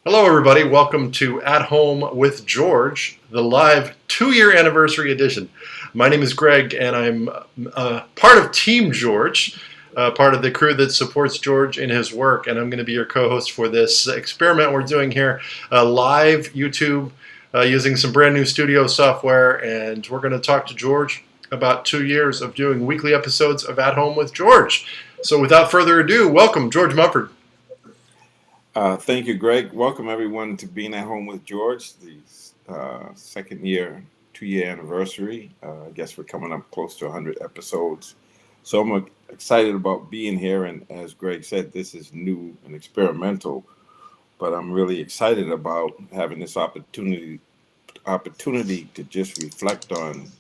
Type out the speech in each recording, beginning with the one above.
Hello, everybody. Welcome to At Home with George, the live 2-year anniversary edition. My name is Greg, and I'm part of Team George, part of the crew that supports George in his work, and I'm going to be your co-host for this experiment we're doing here, live YouTube, using some brand new studio software, and we're going to talk to George about 2 years of doing weekly episodes of At Home with George. So without further ado, welcome, George Mumford. Thank you, Greg. Welcome everyone to being at home with George, the second year, 2-year anniversary. I guess we're coming up close to 100 episodes. So I'm excited about being here. And as Greg said, this is new and experimental, but I'm really excited about having this opportunity to just reflect on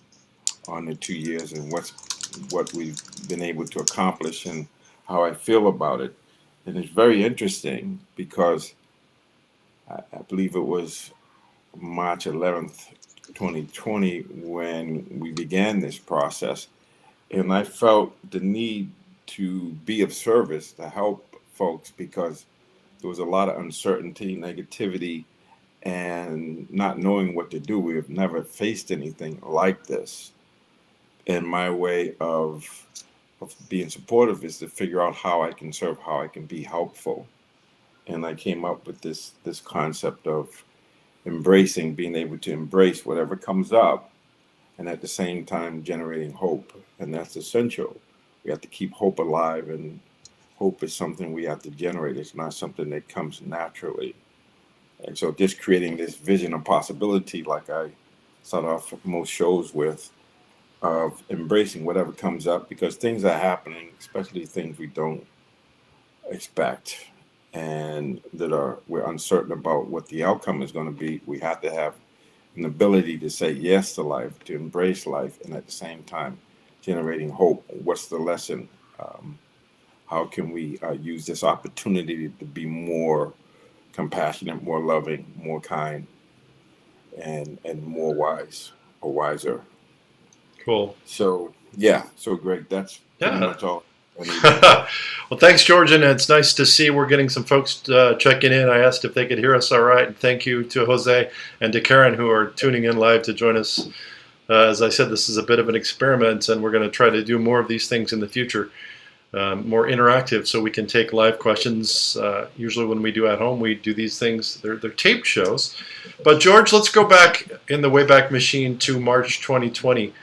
the 2 years and what we've been able to accomplish and how I feel about it. And it's very interesting because I believe it was March 11th, 2020, when we began this process. And I felt the need to be of service to help folks because there was a lot of uncertainty, negativity, and not knowing what to do. We have never faced anything like this. And my way of being supportive is to figure out how I can serve, how I can be helpful. And I came up with this concept of embracing, being able to embrace whatever comes up, and at the same time generating hope. And that's essential. We have to keep hope alive, and hope is something we have to generate. It's not something that comes naturally. And so just creating this vision of possibility, like I start off most shows with, of embracing whatever comes up because things are happening, especially things we don't expect and that are we're uncertain about what the outcome is going to be. We have to have an ability to say yes to life, to embrace life, and at the same time generating hope. What's the lesson? Um, how can we use this opportunity to be more compassionate, more loving, more kind, and more wise or wiser? Cool. So yeah, so Greg, that's pretty Yeah. much all I need to say. Well, thanks, George, and it's nice to see we're getting some folks checking in. I asked if they could hear us all right, and thank you to Jose and to Karen who are tuning in live to join us. As I said, this is a bit of an experiment, and we're going to try to do more of these things in the future, more interactive, so we can take live questions. Usually, when we do at home, we do these things. They're taped shows. But George, let's go back in the Wayback Machine to March 2020.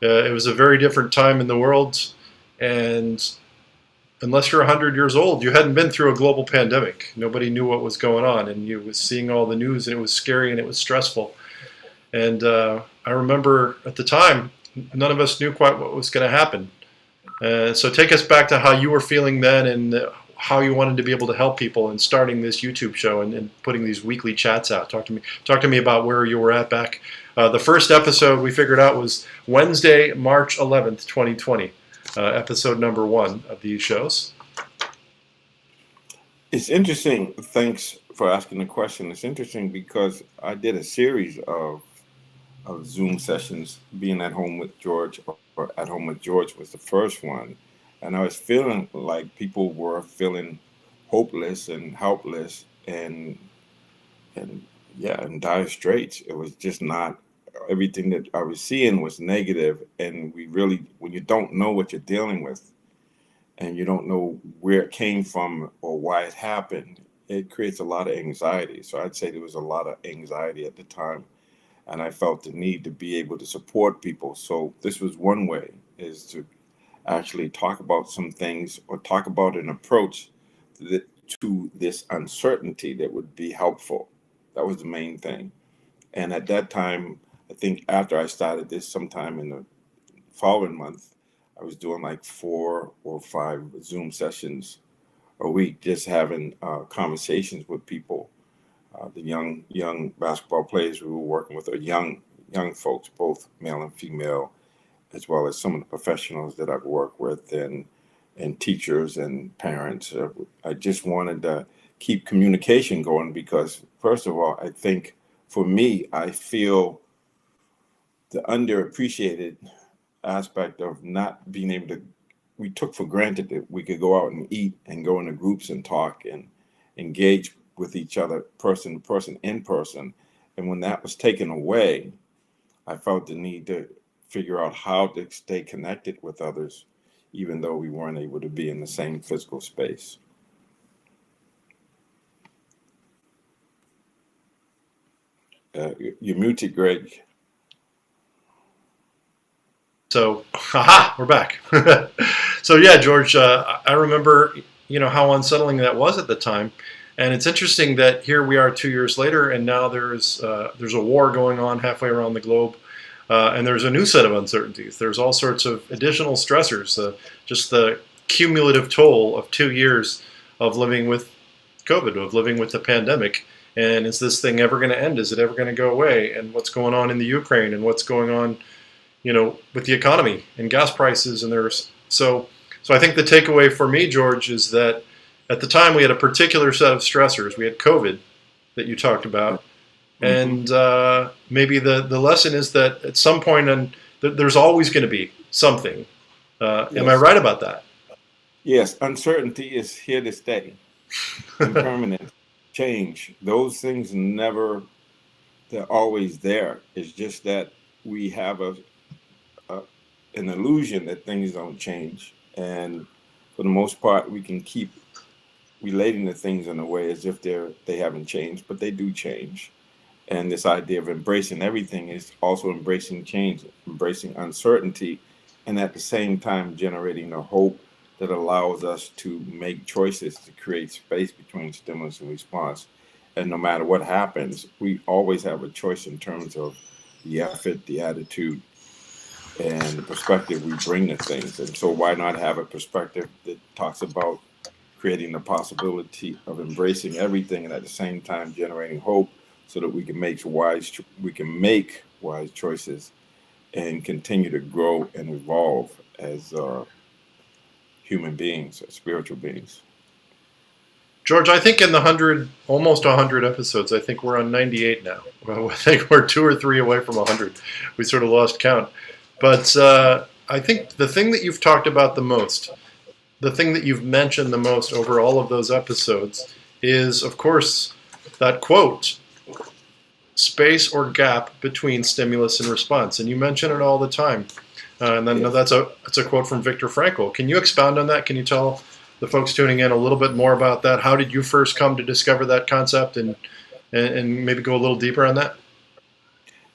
It was a very different time in the world, and unless you're 100 years old, you hadn't been through a global pandemic. Nobody knew what was going on, and you was seeing all the news, and it was scary and it was stressful. And I remember at the time, none of us knew quite what was going to happen. So take us back to how you were feeling then, and how you wanted to be able to help people, and starting this YouTube show and putting these weekly chats out. Talk to me about where you were at back. The first episode we figured out was Wednesday, March 11th, 2020. Episode number 1 of these shows. It's interesting. Thanks for asking the question. It's interesting because I did a series of Zoom sessions. Being at home with George, or at home with George, was the first one, and I was feeling like people were feeling hopeless and helpless, and yeah, in dire straits. It was just not everything that I was seeing was negative, and we really, when you don't know what you're dealing with and you don't know where it came from or why it happened, it creates a lot of anxiety. So I'd say there was a lot of anxiety at the time, and I felt the need to be able to support people. So this was one way, is to actually talk about some things or talk about an approach that, to this uncertainty that would be helpful. That was the main thing. And at that time, I think after I started this, sometime in the following month, I was doing like 4 or 5 Zoom sessions a week, just having conversations with people. The young basketball players we were working with are young folks, both male and female, as well as some of the professionals that I've worked with, and teachers and parents. I just wanted to keep communication going because, first of all, I think for me, I feel the underappreciated aspect of not being able to. We took for granted that we could go out and eat and go into groups and talk and engage with each other, person to person, in person. And when that was taken away, I felt the need to figure out how to stay connected with others, even though we weren't able to be in the same physical space. You're muted, Greg. So, haha, we're back. So yeah, George, I remember, how unsettling that was at the time, and it's interesting that here we are 2 years later, and now there's a war going on halfway around the globe, and there's a new set of uncertainties. There's all sorts of additional stressors, just the cumulative toll of 2 years of living with COVID, of living with the pandemic. And is this thing ever going to end? Is it ever going to go away? And what's going on in the Ukraine, and what's going on, with the economy and gas prices, and so I think the takeaway for me, George, is that at the time we had a particular set of stressors. We had COVID that you talked about, and maybe the lesson is that at some point, and there's always going to be something. Yes. Am I right about that? Yes, uncertainty is here to stay. Impermanent change. Those things they're always there. It's just that we have an illusion that things don't change. And for the most part, we can keep relating to things in a way as if they haven't changed, but they do change. And this idea of embracing everything is also embracing change, embracing uncertainty, and at the same time generating a hope that allows us to make choices to create space between stimulus and response. And no matter what happens, we always have a choice in terms of the effort, the attitude, and the perspective we bring to things. And so why not have a perspective that talks about creating the possibility of embracing everything and at the same time generating hope so that we can make wise choices and continue to grow and evolve as human beings, as spiritual beings. George, I think in the almost 100 episodes, I think we're on 98 now. Well, I think we're 2 or 3 away from 100. We sort of lost count. But I think the thing that you've talked about the most, the thing that you've mentioned the most over all of those episodes is, of course, that quote, space or gap between stimulus and response. And you mention it all the time. And then that's a quote from Viktor Frankl. Can you expound on that? Can you tell the folks tuning in a little bit more about that? How did you first come to discover that concept, and maybe go a little deeper on that?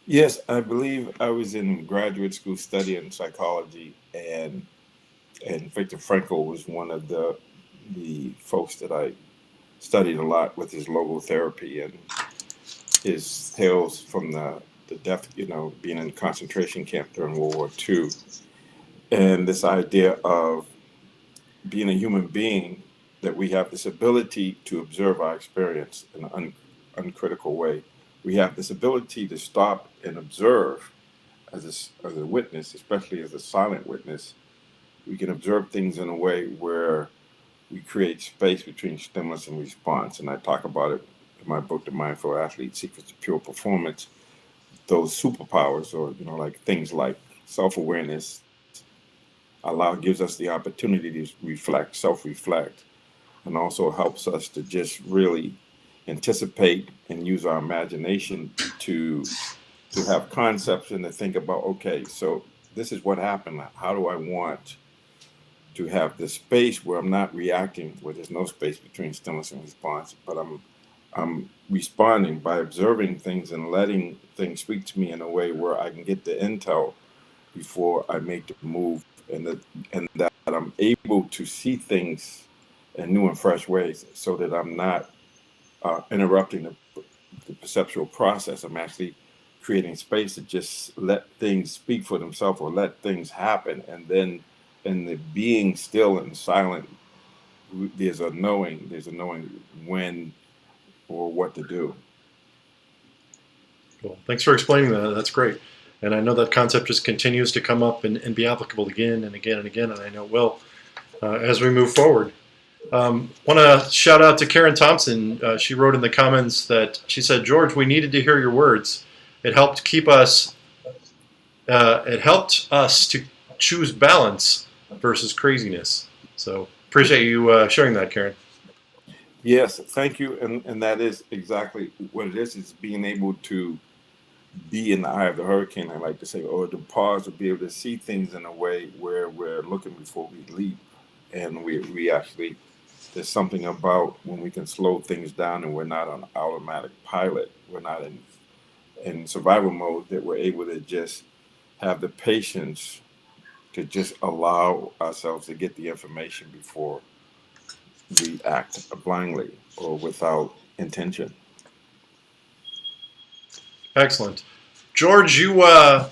Yes, I believe I was in graduate school studying psychology, and Viktor Frankl was one of the folks that I studied a lot with his logotherapy and his tales from the death, being in a concentration camp during World War II. And this idea of being a human being, that we have this ability to observe our experience in an uncritical way. We have this ability to stop and observe as a witness, especially as a silent witness. We can observe things in a way where we create space between stimulus and response. And I talk about it in my book, The Mindful Athlete, Secrets to Pure Performance. Those superpowers, or like things like self-awareness, gives us the opportunity to reflect, self-reflect, and also helps us to just really anticipate and use our imagination to have concepts and to think about, okay, so this is what happened. How do I want to have this space where I'm not reacting, where there's no space between stimulus and response, but I'm responding by observing things and letting things speak to me in a way where I can get the intel before I make the move, and that I'm able to see things in new and fresh ways, so that I'm not interrupting the perceptual process. I'm actually creating space to just let things speak for themselves, or let things happen, and then in the being still and silent, there's a knowing when or what to do. Cool. Thanks for explaining that. That's great. And I know that concept just continues to come up and be applicable again and again and again, and I know it will as we move forward. Want to shout out to Karen Thompson. She wrote in the comments that she said, George, we needed to hear your words. It helped us to choose balance versus craziness. So appreciate you sharing that, Karen. Yes, thank you. And that is exactly what it is being able to be in the eye of the hurricane, I like to say, or to pause to be able to see things in a way where we're looking before we leap. And we actually, there's something about when we can slow things down and we're not on automatic pilot, we're not in survival mode, that we're able to just have the patience to just allow ourselves to get the information before we act blindly or without intention. Excellent. George, we were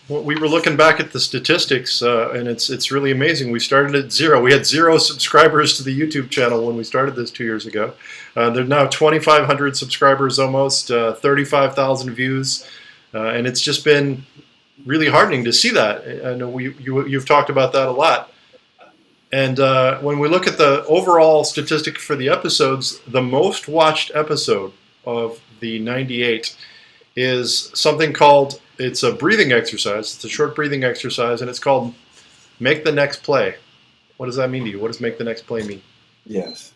looking back at the statistics, and it's really amazing. We started at zero. We had zero subscribers to the YouTube channel when we started this 2 years ago. There's now 2,500 subscribers, almost 35,000 views, and it's just been really heartening to see that. I know you've talked about that a lot. And when we look at the overall statistic for the episodes, the most watched episode of the 98 is something called, it's a breathing exercise. It's a short breathing exercise, and it's called Make the Next Play. What does that mean to you? What does Make the Next Play mean? Yes.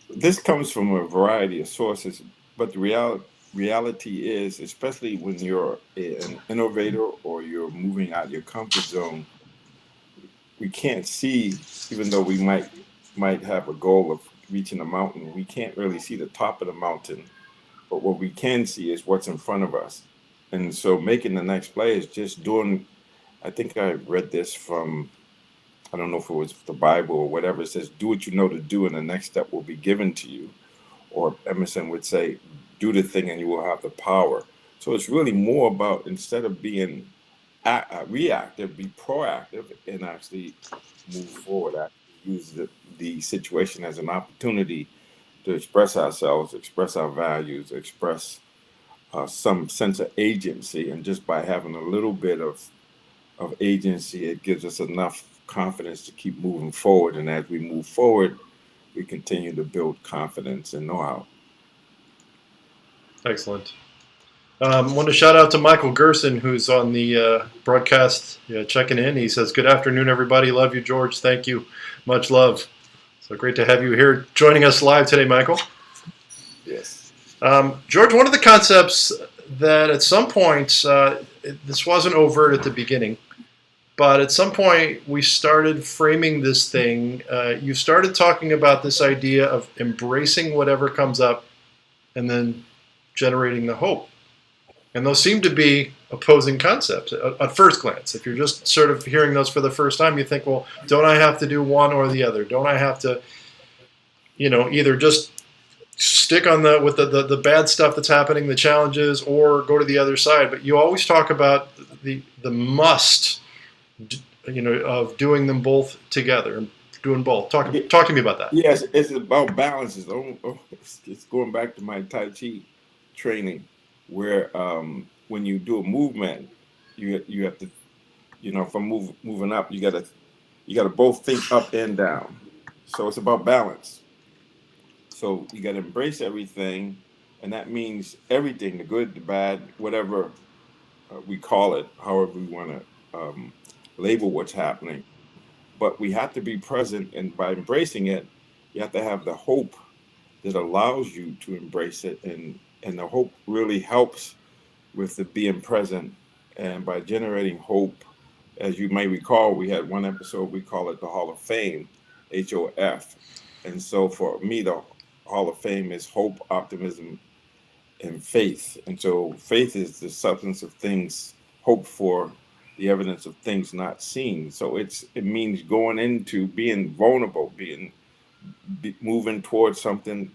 This comes from a variety of sources, but the reality is, especially when you're an innovator or you're moving out your comfort zone, we can't see, even though we might have a goal of reaching a mountain, we can't really see the top of the mountain. But what we can see is what's in front of us. And so making the next play is just doing, I think I read this from, I don't know if it was the Bible or whatever. It says, do what you know to do, and the next step will be given to you. Or Emerson would say, do the thing and you will have the power. So it's really more about, instead of being reactive, be proactive and actually move forward. Actually use the situation as an opportunity to express ourselves, express our values, express some sense of agency. And just by having a little bit of agency, it gives us enough confidence to keep moving forward. And as we move forward, we continue to build confidence and know-how. Excellent. Want to shout out to Michael Gerson, who's on the broadcast checking in. He says, "Good afternoon, everybody. Love you, George. Thank you. Much love." So great to have you here joining us live today, Michael. Yes. George, one of the concepts that at some point, this wasn't overt at the beginning, but at some point we started framing this thing. You started talking about this idea of embracing whatever comes up and then generating the hope. And those seem to be opposing concepts at first glance. If you're just sort of hearing those for the first time, you think, well, don't I have to do one or the other? Don't I have to, either just stick on the bad stuff that's happening, the challenges, or go to the other side? But you always talk about the must, of doing them both together and doing both. Talk to me about that. Yes, it's about balance. It's going back to my Tai Chi training, where when you do a movement, you have to, from moving up, you gotta both think up and down. So it's about balance. So you gotta embrace everything, and that means everything, the good, the bad, whatever we call it, however we want to label what's happening. But we have to be present, and by embracing it, you have to have the hope that allows you to embrace it, and the hope really helps with the being present. And by generating hope, as you may recall, we had one episode, we call it the Hall of Fame, HOF. And so for me, the Hall of Fame is hope, optimism, and faith. And so faith is the substance of things hoped for, the evidence of things not seen. So it means going into being vulnerable, moving towards something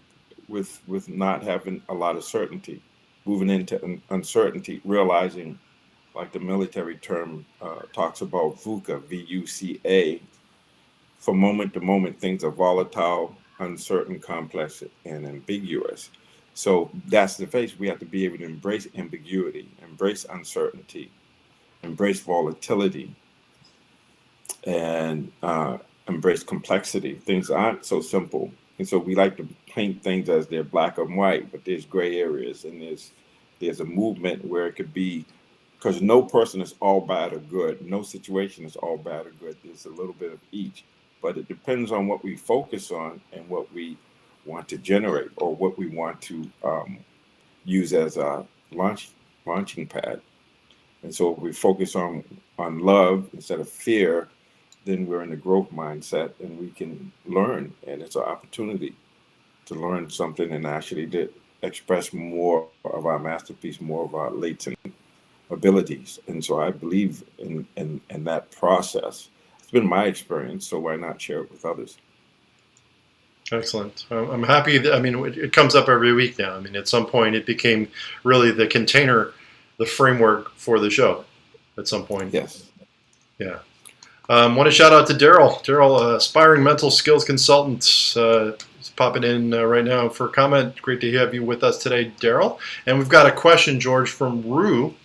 with not having a lot of certainty, moving into uncertainty, realizing, like the military term talks about, VUCA, VUCA. From moment to moment, things are volatile, uncertain, complex, and ambiguous. So that's the phase. We have to be able to embrace ambiguity, embrace uncertainty, embrace volatility, and embrace complexity. Things aren't so simple. And so we like to paint things as they're black and white, but there's gray areas, and there's a movement where it could be, because no person is all bad or good. No situation is all bad or good. There's a little bit of each, but it depends on what we focus on and what we want to generate, or what we want to use as a launching pad. And so if we focus on love instead of fear, then we're in a growth mindset and we can learn. And it's an opportunity to learn something and actually to express more of our masterpiece, more of our latent abilities. And so I believe in that process. It's been my experience, so why not share it with others? Excellent. I'm happy that, I mean, it comes up every week now. I mean, at some point it became really the container, the framework for the show at some point. Yes. Yeah. Want to shout out to Daryl. Daryl, aspiring mental skills consultant, is popping in right now for a comment. Great to have you with us today, Daryl. And we've got a question, George, from Rue.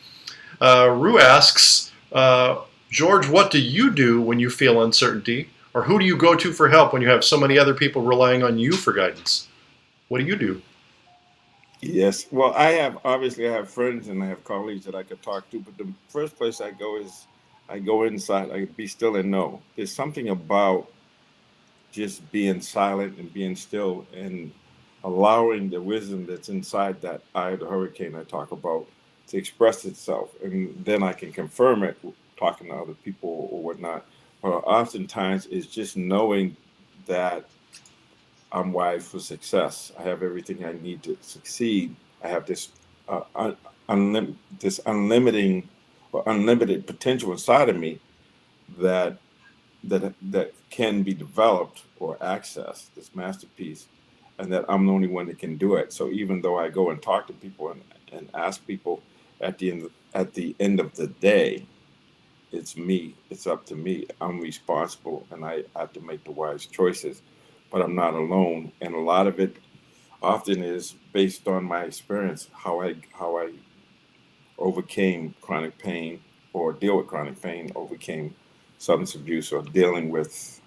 Rue asks, George, what do you do when you feel uncertainty? Or who do you go to for help when you have so many other people relying on you for guidance? What do you do? Yes. Well, I have friends and I have colleagues that I could talk to, but the first place I go is I go inside, I be still and know. There's something about just being silent and being still and allowing the wisdom that's inside that eye of the hurricane I talk about to express itself. And then I can confirm it talking to other people or whatnot. Oftentimes it's just knowing that I'm wired for success. I have everything I need to succeed. I have this unlimited potential inside of me that that can be developed or accessed, this masterpiece, and that I'm the only one that can do it. So even though I go and talk to people and ask people at the end of the day, it's me. It's up to me. I'm responsible, and I have to make the wise choices. But I'm not alone, and a lot of it often is based on my experience, how I overcame chronic pain or deal with chronic pain, overcame substance abuse, or dealing with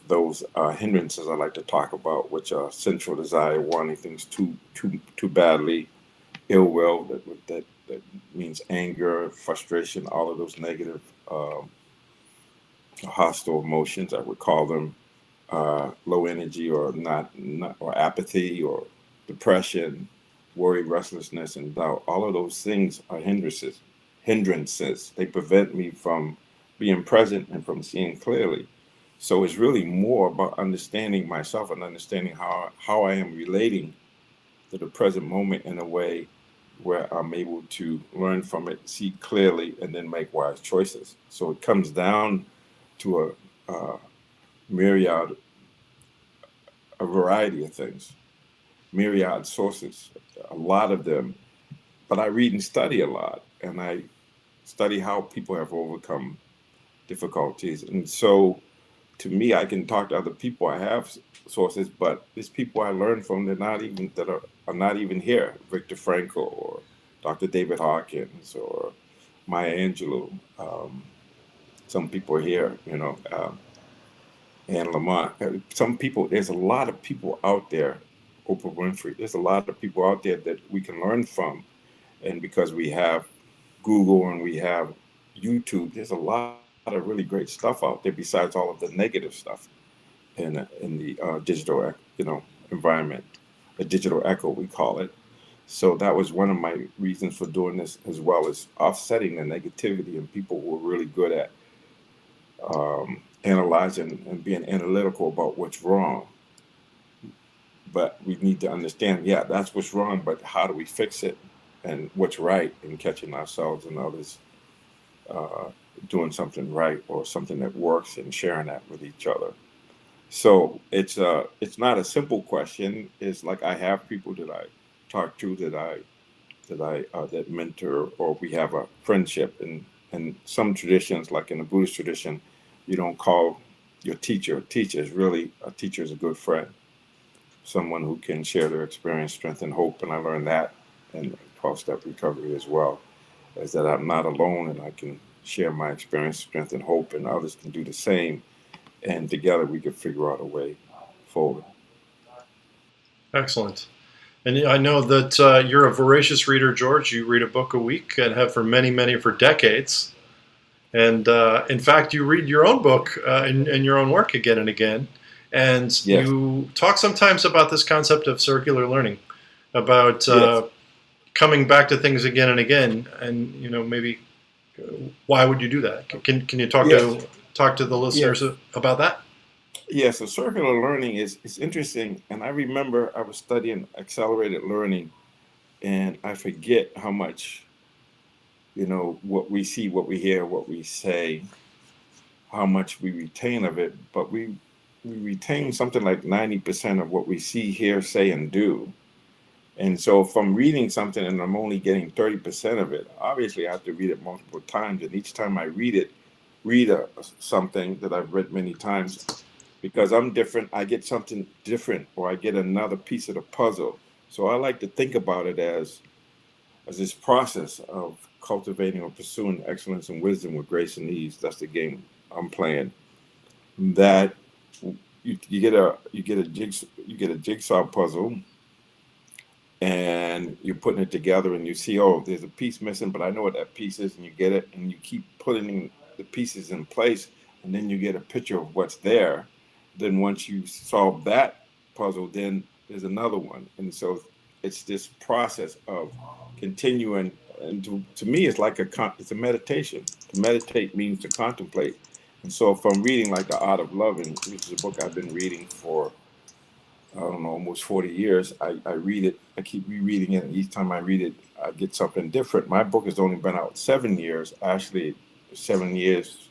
those hindrances I like to talk about, which are central desire, wanting things too badly, ill will, that means anger, frustration, all of those negative hostile emotions, I would call them, low energy or not, or apathy or depression, worry, restlessness, and doubt. All of those things are hindrances. Hindrances. They prevent me from being present and from seeing clearly. So it's really more about understanding myself and understanding how I am relating to the present moment in a way where I'm able to learn from it, see clearly, and then make wise choices. So it comes down to a myriad, a variety of things, myriad sources, a lot of them. But I read and study a lot, and I study how people have overcome difficulties. And so to me, I can talk to other people. I have sources, but these people I learn from, that are not even here. Viktor Frankl or Dr. David Hawkins or Maya Angelou. Some people are here, Anne Lamont. Some people, there's a lot of people out there, Oprah Winfrey, there's a lot of people out there that we can learn from. And because we have Google and we have YouTube, there's a lot of really great stuff out there besides all of the negative stuff in the digital, environment, a digital echo, we call it. So that was one of my reasons for doing this, as well as offsetting the negativity and people who are really good at analyzing and being analytical about what's wrong. But we need to understand, yeah, that's what's wrong, but how do we fix it? And what's right, in catching ourselves and others doing something right or something that works, and sharing that with each other. So it's not a simple question. It's like I have people that I talk to, that mentor, or we have a friendship. And some traditions, like in the Buddhist tradition, you don't call your teacher a teacher. Is really, a teacher is a good friend, someone who can share their experience, strength, and hope. And I learned that in 12-step recovery as well, is that I'm not alone, and I can share my experience, strength, and hope, and others can do the same. And together we can figure out a way forward. Excellent. And I know that you're a voracious reader, George. You read a book a week and have for for decades. And in fact, you read your own book and your own work again and again. And Yes. you talk sometimes about this concept of circular learning, about Yes. coming back to things again and again, and maybe why would you do that? Can you Yes. talk to the listeners Yes. about that? Yes. So circular learning is interesting, and I remember I was studying accelerated learning, and I forget how much what we see, what we hear, what we say, how much we retain of it, but we retain something like 90% of what we see, hear, say, and do. And so if I'm reading something and I'm only getting 30% of it, obviously I have to read it multiple times. And each time I read something that I've read many times, because I'm different, I get something different or I get another piece of the puzzle. So I like to think about it as this process of cultivating or pursuing excellence and wisdom with grace and ease. That's the game I'm playing. That you get a jigsaw puzzle, and you're putting it together, and you see, oh, there's a piece missing, but I know what that piece is, and you get it, and you keep putting the pieces in place, and then you get a picture of what's there. Then once you solve that puzzle, then there's another one, and so it's this process of continuing. And to me, it's like it's a meditation. To meditate means to contemplate. And so if I'm reading like The Art of Loving, which is a book I've been reading for, I don't know, almost 40 years. I read it, I keep rereading it, and each time I read it, I get something different. My book has only been out 7 years, actually, 7 years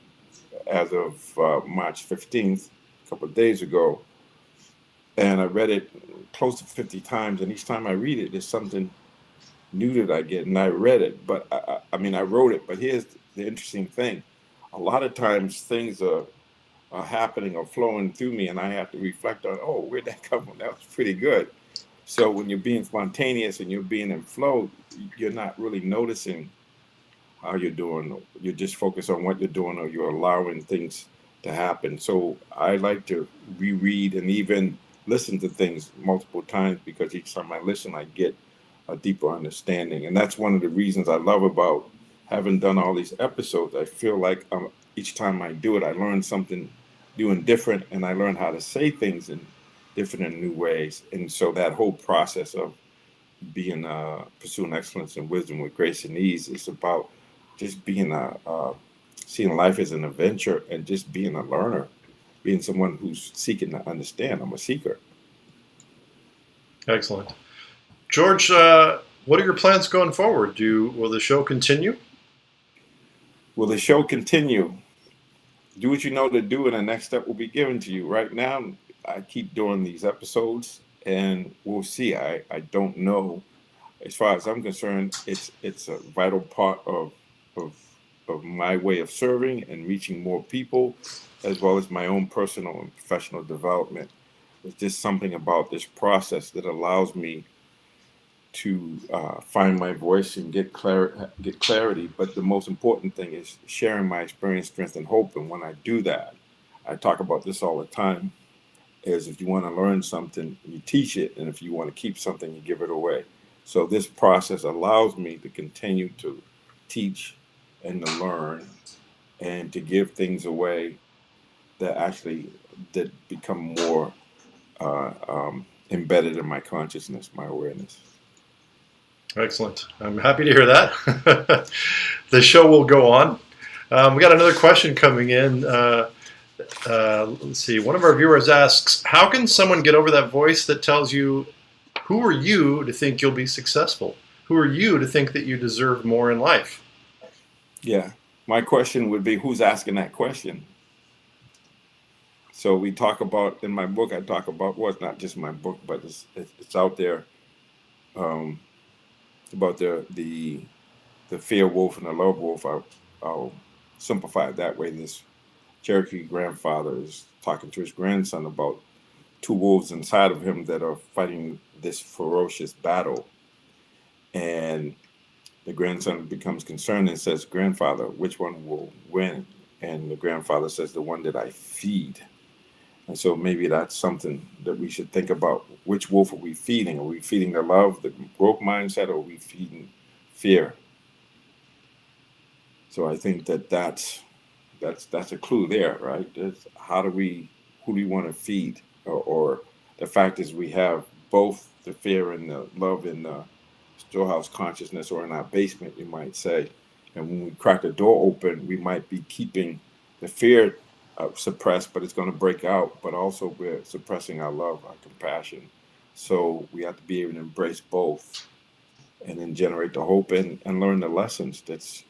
as of March 15th, a couple of days ago. And I read it close to 50 times, and each time I read it, there's something new that I get. And I read it, but I mean, I wrote it, but here's the interesting thing. A lot of times things are happening or flowing through me, and I have to reflect on, oh, where'd that come from? That was pretty good. So when you're being spontaneous and you're being in flow, you're not really noticing how you're doing. You're just focused on what you're doing, or you're allowing things to happen. So I like to reread and even listen to things multiple times, because each time I listen, I get a deeper understanding. And that's one of the reasons I love about having done all these episodes. I feel like each time I do it, I learn something new and different, and I learn how to say things in different and new ways. And so that whole process of being pursuing excellence and wisdom with grace and ease is about just being seeing life as an adventure, and just being a learner, being someone who's seeking to understand. I'm a seeker. Excellent. George, what are your plans going forward? Will the show continue? Will the show continue? Do what you know to do, and the next step will be given to you. Right now, I keep doing these episodes, and we'll see. I don't know. As far as I'm concerned, it's a vital part of of my way of serving and reaching more people, as well as my own personal and professional development. It's just something about this process that allows me to find my voice and get clarity. But the most important thing is sharing my experience, strength, and hope. And when I do that, I talk about this all the time. Is if you want to learn something, you teach it, and if you want to keep something, you give it away. So this process allows me to continue to teach and to learn and to give things away that actually that become more embedded in my consciousness, my awareness. Excellent. I'm happy to hear that. The show will go on. We got another question coming in. Let's see. One of our viewers asks, how can someone get over that voice that tells you, who are you to think you'll be successful? Who are you to think that you deserve more in life? Yeah. My question would be, who's asking that question? So we talk about, in my book, I talk about, well, it's not just my book, but it's out there, um, about the fear wolf and the love wolf. I'll simplify it that way. This Cherokee grandfather is talking to his grandson about two wolves inside of him that are fighting this ferocious battle. And the grandson becomes concerned and says, "Grandfather, which one will win?" And the grandfather says, "The one that I feed." And so maybe that's something that we should think about. Which wolf are we feeding? Are we feeding the love, the growth mindset, or are we feeding fear? So I think that's a clue there, right? How do we who do we want to feed? Or the fact is we have both the fear and the love in the storehouse consciousness, or in our basement, you might say. And when we crack the door open, we might be keeping the fear suppressed, but it's going to break out. But also we're suppressing our love, our compassion. So we have to be able to embrace both, and then generate the hope and learn the lessons that's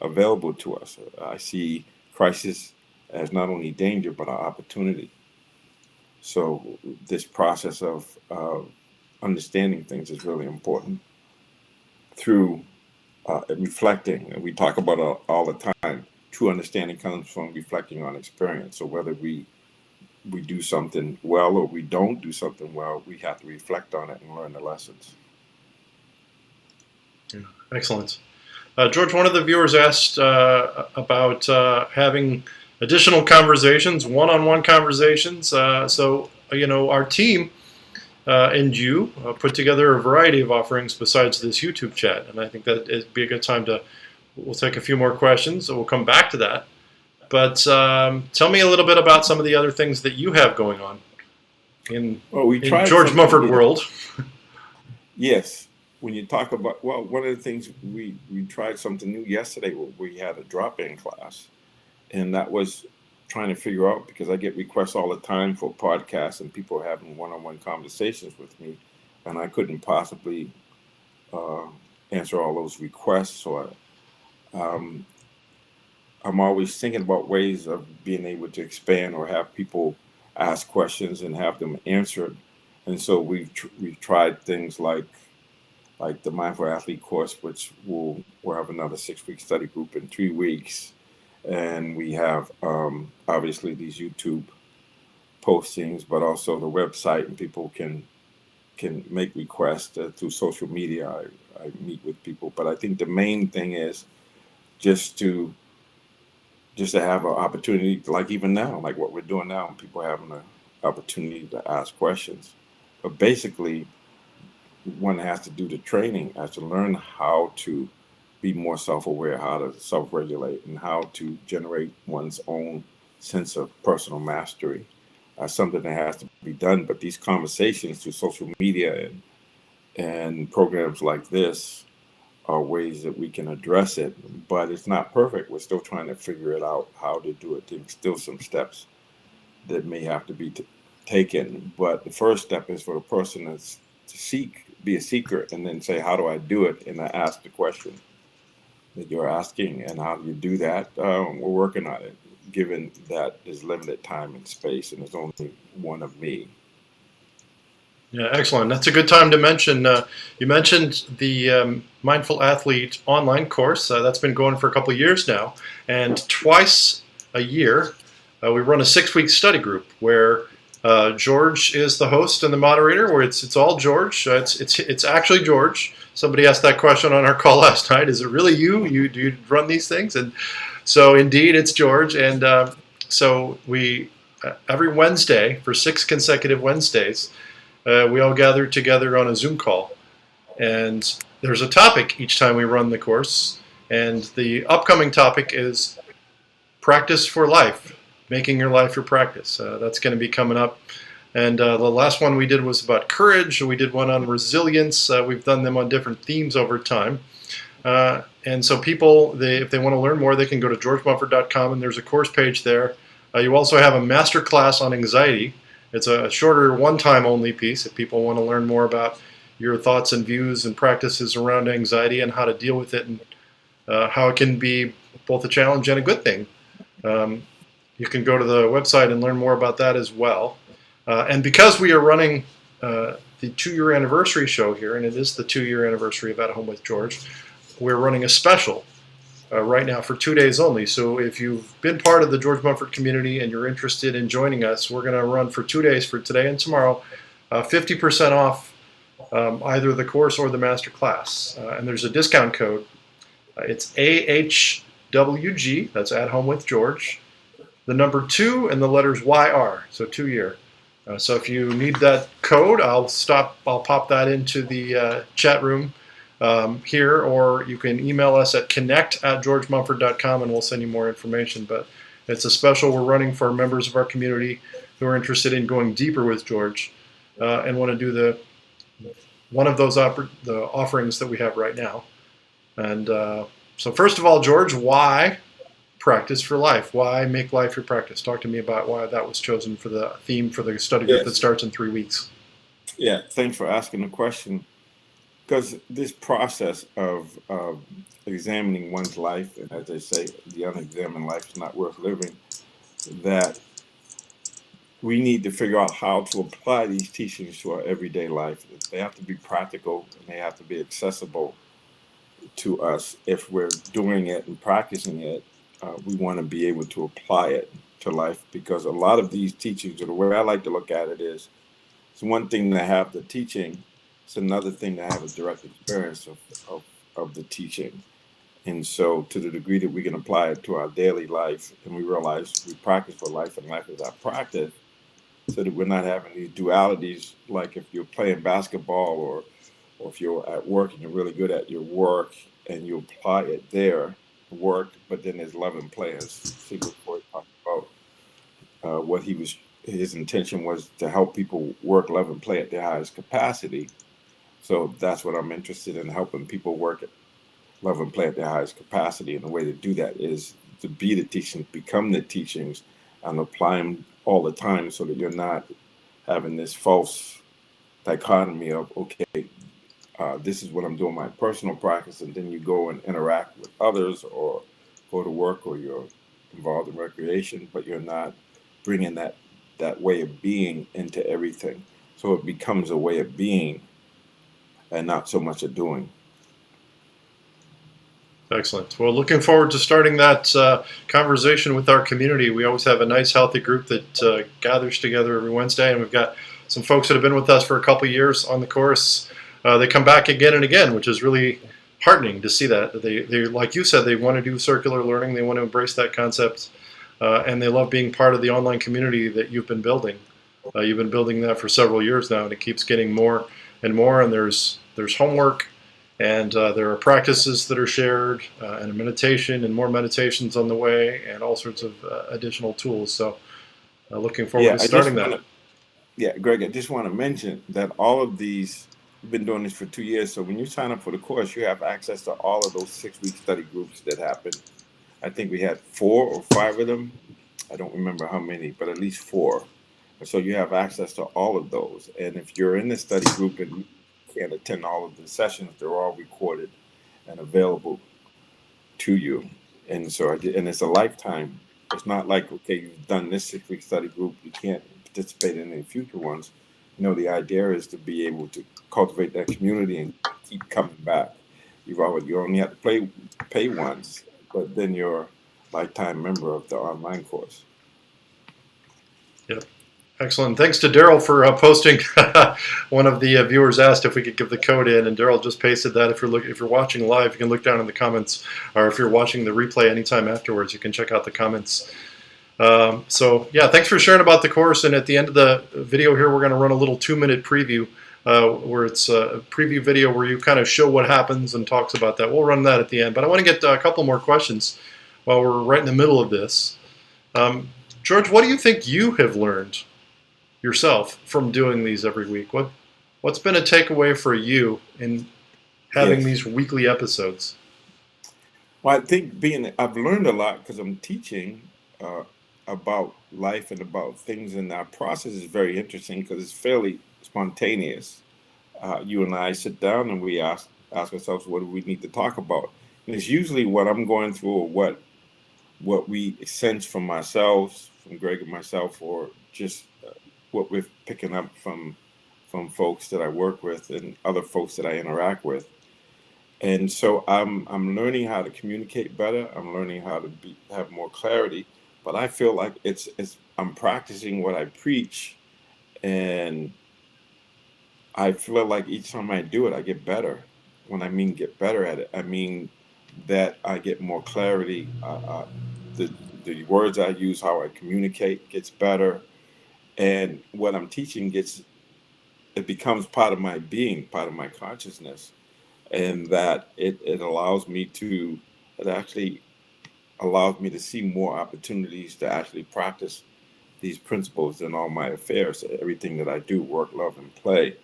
available to us. I see crisis as not only danger, but an opportunity. So this process of understanding things is really important through reflecting. And we talk about it all the time. True understanding comes from reflecting on experience. So whether we do something well or we don't do something well, we have to reflect on it and learn the lessons. Yeah, excellent. George, one of the viewers asked about having additional conversations, one-on-one conversations. So, our team and you put together a variety of offerings besides this YouTube chat. And I think that it'd be a good time we'll take a few more questions, so we'll come back to that. But tell me a little bit about some of the other things that you have going on in George Mumford world. Yes. When you talk about, one of the things we tried something new yesterday. We had a drop-in class, and that was trying to figure out, because I get requests all the time for podcasts and people having one-on-one conversations with me, and I couldn't possibly answer all those requests. So I'm always thinking about ways of being able to expand or have people ask questions and have them answered. And so we've tried things like the Mindful Athlete course, which we'll have another 6-week study group in 3 weeks. And we have obviously these YouTube postings, but also the website, and people can make requests through social media. I meet with people, but I think the main thing is just to have an opportunity, like even now, like what we're doing now, people having an opportunity to ask questions. But basically, one has to do the training, has to learn how to be more self-aware, how to self-regulate, and how to generate one's own sense of personal mastery. Something that has to be done. But these conversations through social media and programs like this are ways that we can address it. But it's not perfect. We're still trying to figure it out, how to do it. There's still some steps that may have to be taken. But the first step is for the person to be a seeker, and then say, how do I do it? And I ask the question that you're asking, and how do you do that? We're working on it, given that there's limited time and space, and there's only one of me. Yeah, excellent. That's a good time to mention. You mentioned the Mindful Athlete online course. That's been going for a couple of years now, and twice a year we run a 6-week study group where George is the host and the moderator. Where it's all George. It's actually George. Somebody asked that question on our call last night. Is it really you? Do you run these things? And so indeed, it's George. And so we every Wednesday for 6 consecutive Wednesdays, we all gather together on a Zoom call. And there's a topic each time we run the course. And the upcoming topic is practice for life, making your life your practice. That's going to be coming up. And the last one we did was about courage. We did one on resilience. We've done them on different themes over time. And so people, if they want to learn more, they can go to georgemumford.com, and there's a course page there. You also have a master class on anxiety. It's a shorter one-time only piece if people want to learn more about your thoughts and views and practices around anxiety and how to deal with it, and how it can be both a challenge and a good thing. You can go to the website and learn more about that as well. And because we are running the 2-year anniversary show here, and it is the 2-year anniversary of At Home with George, we're running a special right now for 2 days only. So if you've been part of the George Mumford community and you're interested in joining us, we're going to run for 2 days, for today and tomorrow, 50% off either the course or the master class. And there's a discount code. It's AHWG, that's At Home with George, the number 2 and the letters YR, so 2-year. So if you need that code, I'll pop that into the chat room here, or you can email us at connect@georgemumford.com and we'll send you more information. But it's a special we're running for members of our community who are interested in going deeper with George and want to do one of those the offerings that we have right now. And so first of all, George, why Practice for Life? Why make life your practice? Talk to me about why that was chosen for the theme for the study group that starts in 3 weeks. Yeah, thanks for asking the question. Because this process of examining one's life, and as they say, the unexamined life is not worth living, that we need to figure out how to apply these teachings to our everyday life. They have to be practical and they have to be accessible to us. If we're doing it and practicing it, we want to be able to apply it to life, because a lot of these teachings, or the way I like to look at it is, it's one thing to have the teaching, it's another thing to have a direct experience of the teaching. And so to the degree that we can apply it to our daily life, and we realize we practice for life and life is our practice, so that we're not having these dualities, like if you're playing basketball or if you're at work and you're really good at your work and you apply it there, work, but then there's love and play, as Sigmund Freud talked about. His intention was to help people work, love, and play at their highest capacity. So that's what I'm interested in, helping people work at love and play at their highest capacity. And the way to do that is to be the teachings, become the teachings, and apply them all the time, so that you're not having this false dichotomy of, okay, this is what I'm doing in my personal practice, and then you go and interact with others or go to work or you're involved in recreation, but you're not bringing that way of being into everything. So it becomes a way of being and not so much a doing. Excellent. Well, looking forward to starting that conversation with our community. We always have a nice, healthy group that gathers together every Wednesday, and we've got some folks that have been with us for a couple of years on the course. They come back again and again, which is really heartening to see that. They like you said, they want to do circular learning. They want to embrace that concept, and they love being part of the online community that you've been building. You've been building that for several years now, and it keeps getting more and more. And there's homework, and there are practices that are shared, and a meditation, and more meditations on the way, and all sorts of additional tools. So, looking forward to starting that. Greg, I just want to mention that all of these, we've been doing this for 2 years. So when you sign up for the course, you have access to all of those 6-week study groups that happened. I think we had 4 or 5 of them. I don't remember how many, but at least 4. So you have access to all of those. And if you're in the study group and you can't attend all of the sessions, they're all recorded and available to you. And so and it's a lifetime. It's not like, okay, you've done this 6-week study group, you can't participate in any future ones. The idea is to be able to cultivate that community and keep coming back. You only have to pay once, but then you're a lifetime member of the online course. Yep. Excellent. Thanks to Daryl for posting. One of the viewers asked if we could give the code in, and Daryl just pasted that. If you're watching live, you can look down in the comments, or if you're watching the replay anytime afterwards, you can check out the comments. So yeah, thanks for sharing about the course. And at the end of the video here, we're going to run a little 2-minute preview, where it's a preview video where you kind of show what happens and talks about that. We'll run that at the end. But I want to get a couple more questions while we're right in the middle of this. George, what do you think you have learned yourself from doing these every week? What's been a takeaway for you in having these weekly episodes? Well, I think I've learned a lot because I'm teaching about life and about things, and our process is very interesting because it's fairly spontaneous. You and I sit down and we ask ourselves, what do we need to talk about? And it's usually what I'm going through, or what we sense from ourselves, from Greg and myself, or just what we're picking up from folks that I work with and other folks that I interact with. And so I'm learning how to communicate better. I'm learning how to have more clarity. But I feel like I'm practicing what I preach, and I feel like each time I do it, I get better. When I mean get better at it, I mean that I get more clarity. The words I use, how I communicate, gets better. And what I'm teaching it becomes part of my being, part of my consciousness, and that it actually allows me to see more opportunities to actually practice these principles in all my affairs, everything that I do, work, love, and play.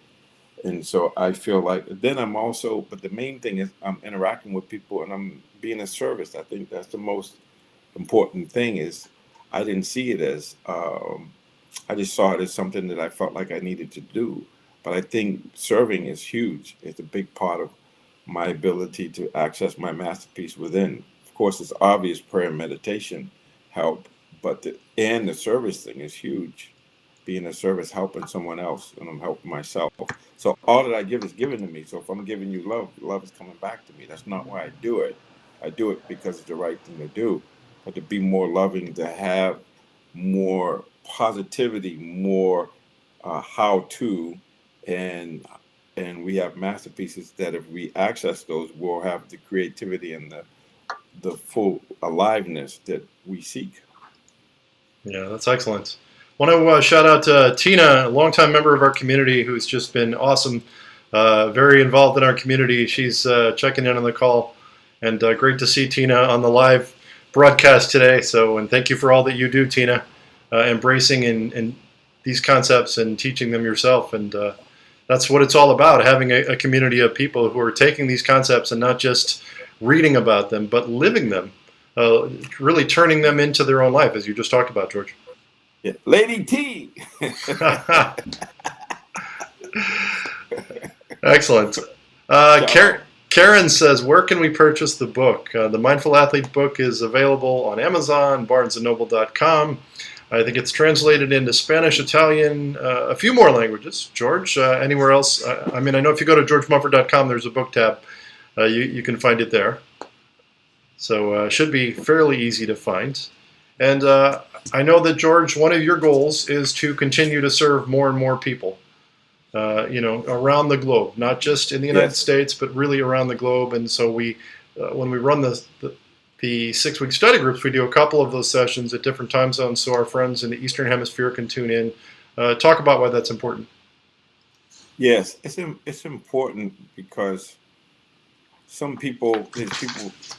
And so I feel like then I'm also, but the main thing is I'm interacting with people and I'm being of service. I think that's the most important thing. Is I didn't see it as I just saw it as something that I felt like I needed to do. But I think serving is huge. It's a big part of my ability to access my masterpiece within. Of course, it's obvious prayer and meditation help, but the service thing is huge. Being a service, helping someone else, and I'm helping myself. So all that I give is given to me. So if I'm giving you love, love is coming back to me. That's not why I do it. I do it because it's the right thing to do. But to be more loving, to have more positivity, more how to, and we have masterpieces that if we access those, we'll have the creativity and the full aliveness that we seek. Yeah, that's excellent. I want to shout out to Tina, a longtime member of our community who's just been awesome, very involved in our community. She's checking in on the call, and great to see Tina on the live broadcast today. So, and thank you for all that you do, Tina, embracing in these concepts and teaching them yourself. And that's what it's all about, having a community of people who are taking these concepts and not just reading about them, but living them, really turning them into their own life, as you just talked about, George. Yeah. Lady T. Excellent. Karen says, where can we purchase the book? The Mindful Athlete book is available on Amazon, barnesandnoble.com. I think it's translated into Spanish, Italian, a few more languages. George, anywhere else? I know if you go to georgemumford.com, there's a book tab. You can find it there. So it should be fairly easy to find. And I know that, George, one of your goals is to continue to serve more and more people, around the globe, not just in the United States, but really around the globe. And so when we run the 6-week study groups, we do a couple of those sessions at different time zones so our friends in the Eastern Hemisphere can tune in. Talk about why that's important. Yes, it's important because there's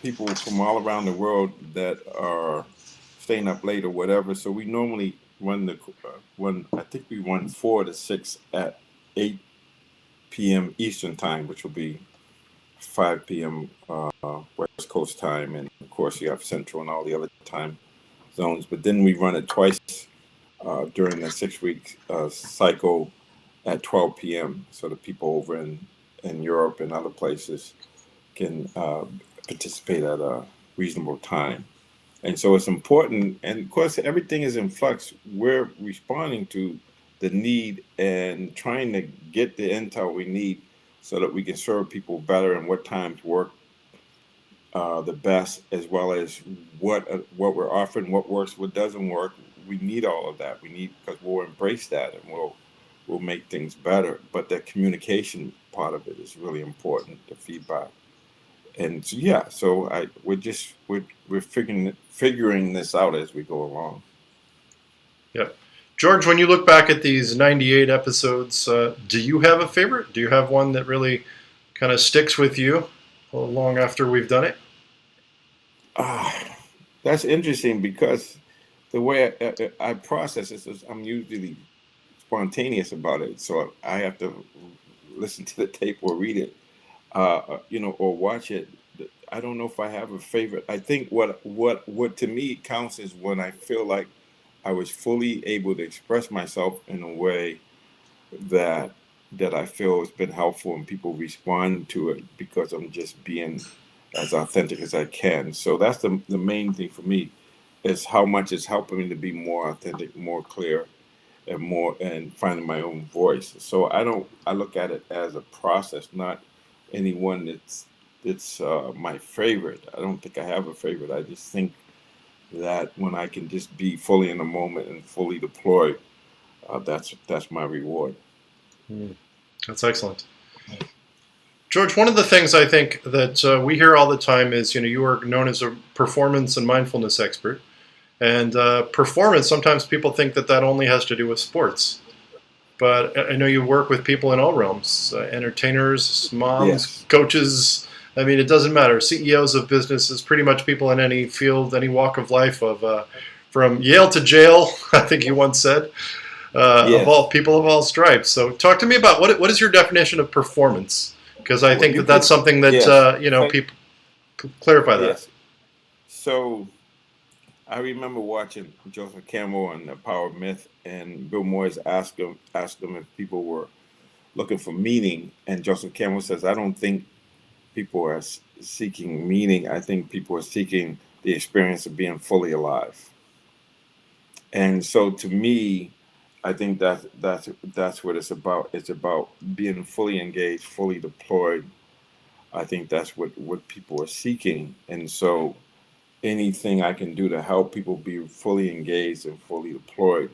people from all around the world that are staying up late or whatever. So we normally run I think we run 4 to 6 at 8 p.m. Eastern time, which will be 5 p.m. West Coast time, and of course you have Central and all the other time zones. But then we run it twice during the 6-week cycle at 12 p.m. so the people over in Europe and other places can participate at a reasonable time. And so it's important, and of course everything is in flux. We're responding to the need and trying to get the intel we need so that we can serve people better and what times work the best, as well as what we're offering, what works, what doesn't work. We need all of that. Because we'll embrace that and we'll make things better. But the communication part of it is really important, the feedback. And so we're figuring this out as we go along. Yeah. George, when you look back at these 98 episodes, do you have a favorite? Do you have one that really kind of sticks with you long after we've done it? That's interesting because the way I process it is I'm usually spontaneous about it. So I have to listen to the tape or read it, or watch it. I don't know if I have a favorite. I think what to me counts is when I feel like I was fully able to express myself in a way that I feel has been helpful and people respond to it because I'm just being as authentic as I can. So that's the main thing for me, is how much it's helping me to be more authentic, more clear, and finding my own voice. So I look at it as a process, not anyone that's my favorite. I don't think I have a favorite. I just think that when I can just be fully in the moment and fully deployed, that's my reward. That's excellent. George, one of the things I think that we hear all the time is, you are known as a performance and mindfulness expert. And performance, sometimes people think that only has to do with sports. But I know you work with people in all realms, entertainers, moms, coaches. I mean, it doesn't matter. CEOs of businesses, pretty much people in any field, any walk of life of from Yale to jail, I think he once said, of Yes. all people of all stripes. So talk to me about what is your definition of performance? Because I Well, think you that's could. something that Yes. Thank. people clarify that. Yes. So I remember watching Joseph Campbell on The Power of Myth, and Bill Moyers asked him if people were looking for meaning, and Joseph Campbell says, "I don't think people are seeking meaning. I think people are seeking the experience of being fully alive." And so, to me, I think that's what it's about. It's about being fully engaged, fully deployed. I think that's what people are seeking, and so anything I can do to help people be fully engaged and fully deployed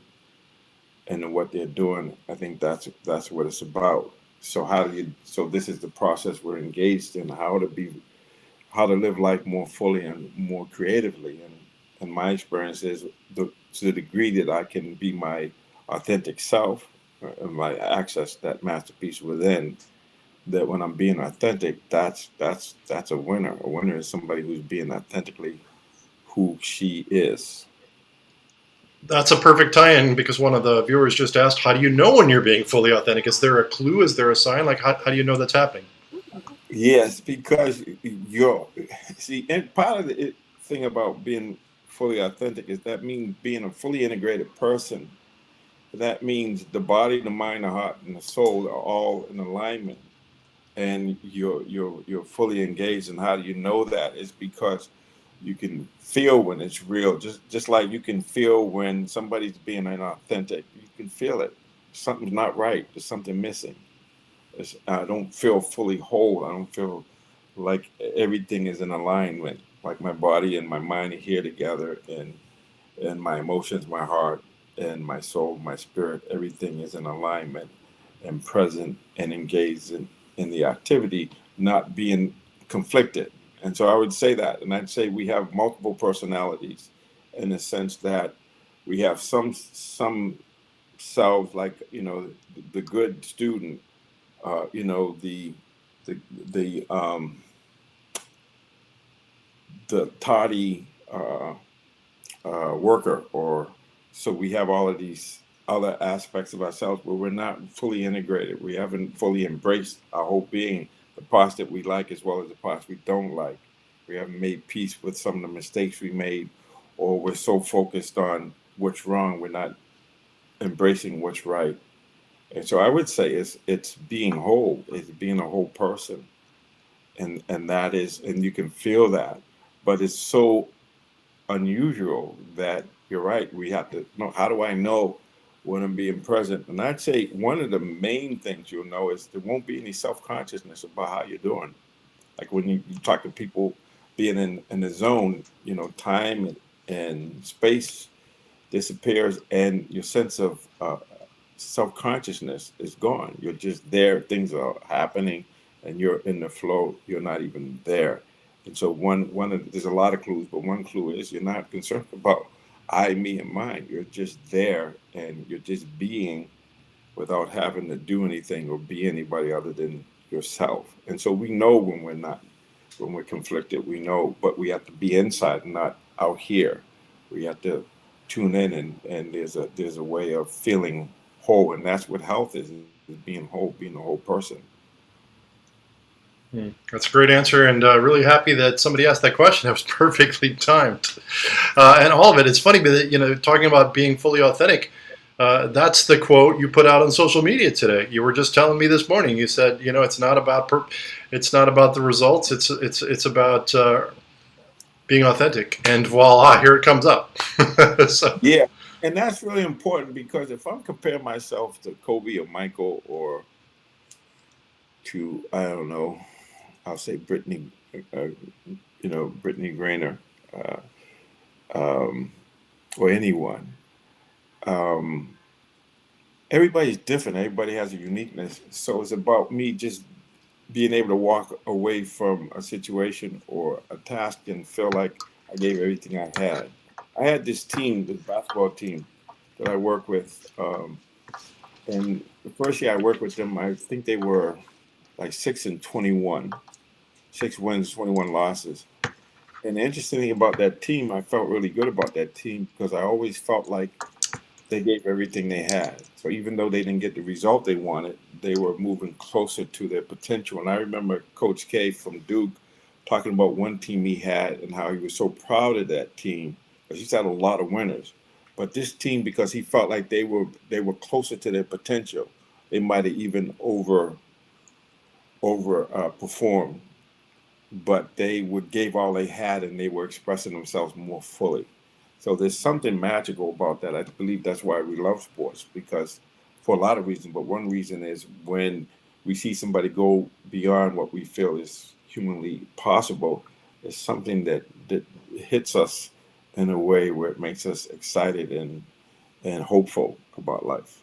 into what they're doing, I think that's what it's about. So how do you? So this is the process we're engaged in: how to live life more fully and more creatively. And my experience is to the degree that I can be my authentic self and my access that masterpiece within. That when I'm being authentic, that's a winner. A winner is somebody who's being authentically who she is. That's a perfect tie-in because one of the viewers just asked, "How do you know when you're being fully authentic? Is there a clue? Is there a sign? Like how do you know that's happening?" Yes, because you're see, and part of the thing about being fully authentic is that means being a fully integrated person. That means the body, the mind, the heart, and the soul are all in alignment, and you're fully engaged. And how do you know that? It's because you can feel when it's real. Just like you can feel when somebody's being inauthentic. You can feel it. Something's not right. There's something missing. I don't feel fully whole. I don't feel like everything is in alignment. Like my body and my mind are here together, and my emotions, my heart, and my soul, my spirit, everything is in alignment and present and engaged in the activity, not being conflicted. And so I would say that, and I'd say we have multiple personalities, in the sense that we have some selves, like the good student, the the um, the tardy worker, or so we have all of these other aspects of ourselves where we're not fully integrated. We haven't fully embraced our whole being, the parts that we like as well as the parts we don't like. We haven't made peace with some of the mistakes we made, or we're so focused on what's wrong, we're not embracing what's right. And so I would say it's being whole, it's being a whole person, and that is, and you can feel that, but it's so unusual that you're right. We have to know, how do I know when I'm being present? And I'd say one of the main things you'll know is there won't be any self consciousness about how you're doing. Like when you talk to people being in the zone, time and space disappears, and your sense of self consciousness is gone. You're just there. Things are happening, and you're in the flow. You're not even there. And so one of there's a lot of clues, but one clue is you're not concerned about I, me, and mine. You're just there, and you're just being without having to do anything or be anybody other than yourself. And so we know when we're not, when we're conflicted. We know, but we have to be inside, not out here. We have to tune in, and there's a way of feeling whole, and that's what health is being whole, being a whole person. That's a great answer, and really happy that somebody asked that question. That was perfectly timed, and all of it. It's funny, but talking about being fully authentic. That's the quote you put out on social media today. You were just telling me this morning. You said, it's not about it's not about the results. It's about being authentic. And voila, here it comes up. So Yeah, and that's really important, because if I'm comparing myself to Kobe or Michael, or to, I don't know, I'll say Brittany, uh, Brittany Griner, uh, um, or anyone. Um, Everybody's different. Everybody has a uniqueness. So it's about me just being able to walk away from a situation or a task and feel like I gave everything I had. I had this team, this basketball team that I work with. And the first year I worked with them, I think they were like 6-21, 6 wins, 21 losses. And the interesting thing about that team, I felt really good about that team because I always felt like they gave everything they had. So even though they didn't get the result they wanted, they were moving closer to their potential. And I remember Coach K from Duke talking about one team he had and how he was so proud of that team because he's had a lot of winners. But this team, because he felt like they were closer to their potential, they might have even over performed, but they would gave all they had and they were expressing themselves more fully. So there's something magical about that. I believe that's why we love sports because for a lot of reasons, but one reason is when we see somebody go beyond what we feel is humanly possible, it's something that hits us in a way where it makes us excited and hopeful about life.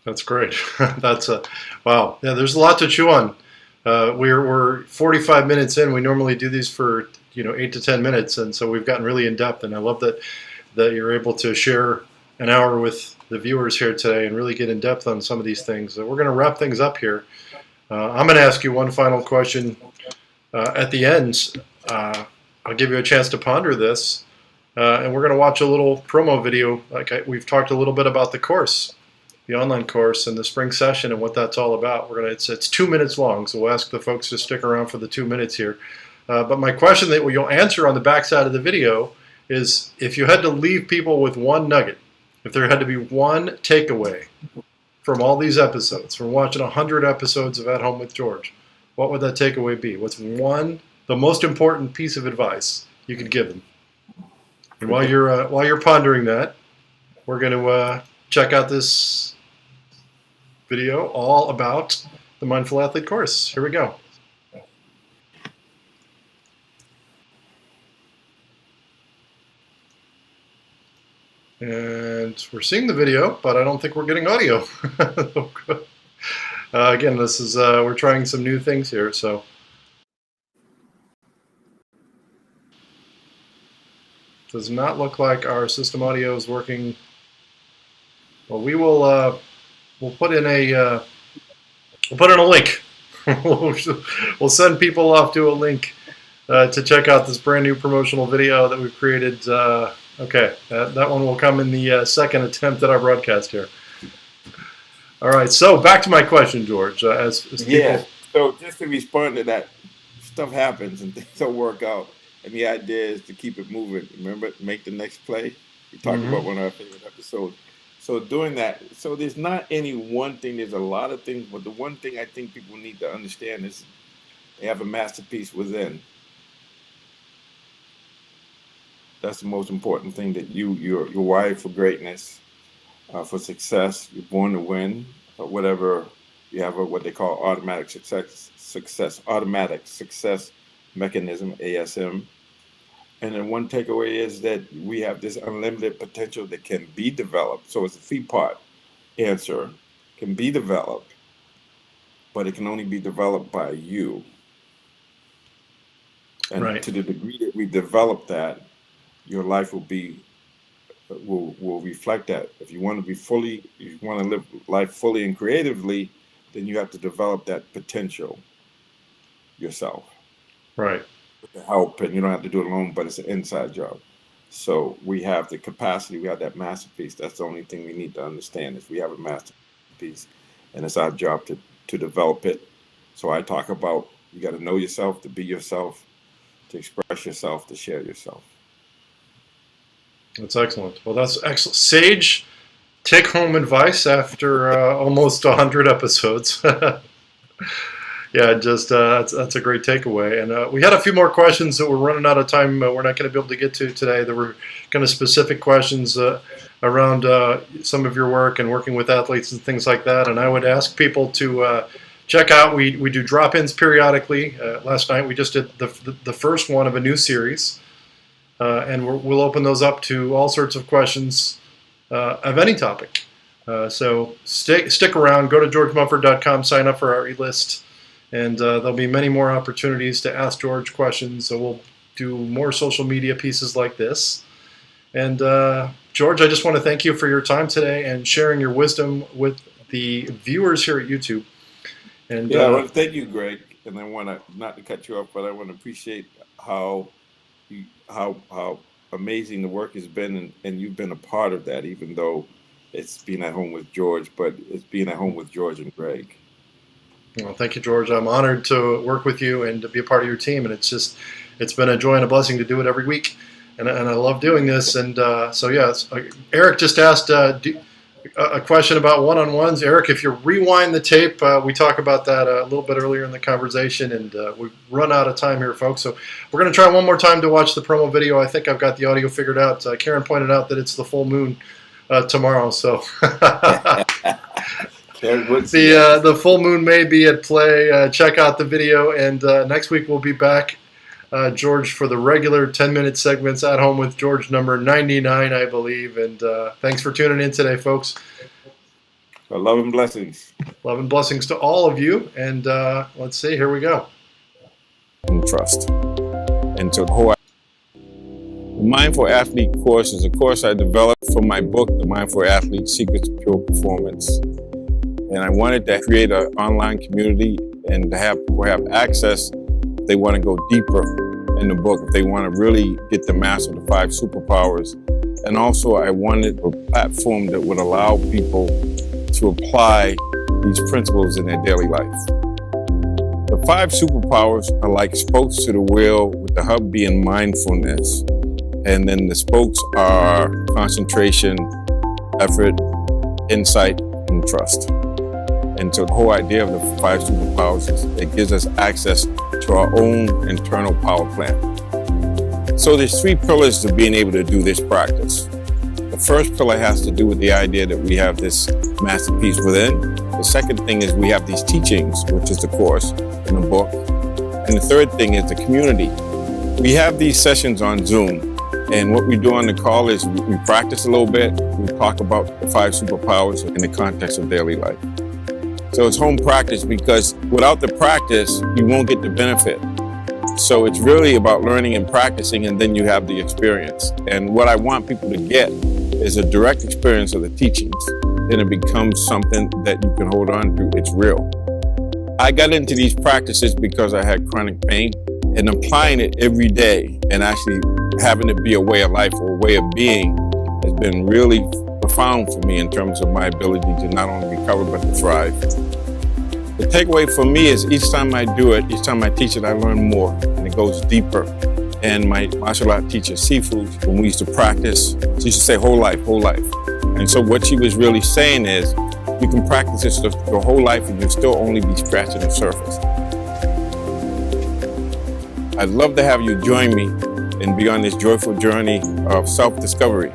That's great. That's a wow. Yeah, there's a lot to chew on. We're 45 minutes in. We normally do these for 8 to 10 minutes, and so we've gotten really in depth. And I love that you're able to share an hour with the viewers here today and really get in depth on some of these things. So we're going to wrap things up here. I'm going to ask you one final question at the end. I'll give you a chance to ponder this, and we're going to watch a little promo video. We've talked a little bit about the course, the online course, and the spring session, and what that's all about. It's 2 minutes long, so we'll ask the folks to stick around for the 2 minutes here. But my question that you'll answer on the backside of the video is, if you had to leave people with one nugget, if there had to be one takeaway from all these episodes, from watching 100 episodes of At Home with George, what would that takeaway be? What's the most important piece of advice you could give them? And while you're pondering that, we're going to check out this video all about the Mindful Athlete course. Here we go. And we're seeing the video, but I don't think we're getting audio. Again, this is we're trying some new things here, so. Does not look like our system audio is working. Well, we'll put in a link. We'll send people off to a link to check out this brand new promotional video that we've created. Okay, that one will come in the second attempt at our broadcast here. All right, so back to my question, George. As people... Yeah, so just to respond to that, stuff happens and things don't work out. And the idea is to keep it moving. Remember, make the next play. We talked about one of our favorite episodes. So doing that, so there's not any one thing. There's a lot of things, but the one thing I think people need to understand is they have a masterpiece within. That's the most important thing, that you're wired for greatness, for success. You're born to win, or whatever. You have what they call automatic success mechanism, ASM. And then one takeaway is that we have this unlimited potential that can be developed. So it's a three-part answer. Can be developed, but it can only be developed by you. And right. To the degree that we develop that, your life will reflect that. If you want to live life fully and creatively, then you have to develop that potential yourself. Right. With the help, and you don't have to do it alone, but it's an inside job. So we have the capacity, we have that masterpiece. That's the only thing we need to understand, is we have a masterpiece, and it's our job to develop it. So I talk about, you got to know yourself, to be yourself, to express yourself, to share yourself. That's excellent. Well, that's excellent. Sage take-home advice after almost 100 episodes. Yeah, just that's a great takeaway. And we had a few more questions that we're running out of time. We're not going to be able to get to today. There were kind of specific questions around some of your work and working with athletes and things like that. And I would ask people to check out. We do drop-ins periodically. Last night we just did the first one of a new series. And we'll open those up to all sorts of questions of any topic. So stick around. Go to georgemumford.com, sign up for our e-list, and there'll be many more opportunities to ask George questions. So we'll do more social media pieces like this. And George, I just want to thank you for your time today and sharing your wisdom with the viewers here at YouTube. And I want to thank you, Greg. And I want to, not to cut you off, but I want to appreciate how how amazing the work has been, and you've been a part of that, even though it's being at home with George, but it's being at home with George and Greg. Well, thank you, George. I'm honored to work with you and to be a part of your team, and it's been a joy and a blessing to do it every week, and I love doing this. And so yes, Eric just asked a question about one-on-ones. Eric, if you rewind the tape, we talk about that a little bit earlier in the conversation, and we've run out of time here, folks. So we're going to try one more time to watch the promo video. I think I've got the audio figured out. Karen pointed out that it's the full moon tomorrow, so the full moon may be at play. Check out the video, and next week we'll be back, George, for the regular 10-minute segments at home with George number 99, I believe. And thanks for tuning in today, folks. Well, love and blessings. Love and blessings to all of you. And let's see, here we go. And trust. And so the Mindful Athlete course is a course I developed from my book, The Mindful Athlete, Secrets of Pure Performance. And I wanted to create an online community and to have people have access if they want to go deeper in the book, if they want to really get the master of the 5 superpowers. And also I wanted a platform that would allow people to apply these principles in their daily life. The 5 superpowers are like spokes to the wheel, with the hub being mindfulness. And then the spokes are concentration, effort, insight, and trust. And so the whole idea of the 5 superpowers is it gives us access to our own internal power plant. So there's 3 pillars to being able to do this practice. The first pillar has to do with the idea that we have this masterpiece within. The second thing is we have these teachings, which is the course in the book. And the third thing is the community. We have these sessions on Zoom. And what we do on the call is we practice a little bit. We talk about the 5 superpowers in the context of daily life. So it's home practice, because without the practice, you won't get the benefit. So it's really about learning and practicing, and then you have the experience. And what I want people to get is a direct experience of the teachings. Then it becomes something that you can hold on to. It's real. I got into these practices because I had chronic pain, and applying it every day and actually having it be a way of life or a way of being has been really profound for me in terms of my ability to not only recover but to thrive. The takeaway for me is each time I do it, each time I teach it, I learn more and it goes deeper. And my martial art teacher, Sifu, when we used to practice, she used to say whole life, whole life. And so what she was really saying is you can practice this your whole life and you'll still only be scratching the surface. I'd love to have you join me and be on this joyful journey of self-discovery.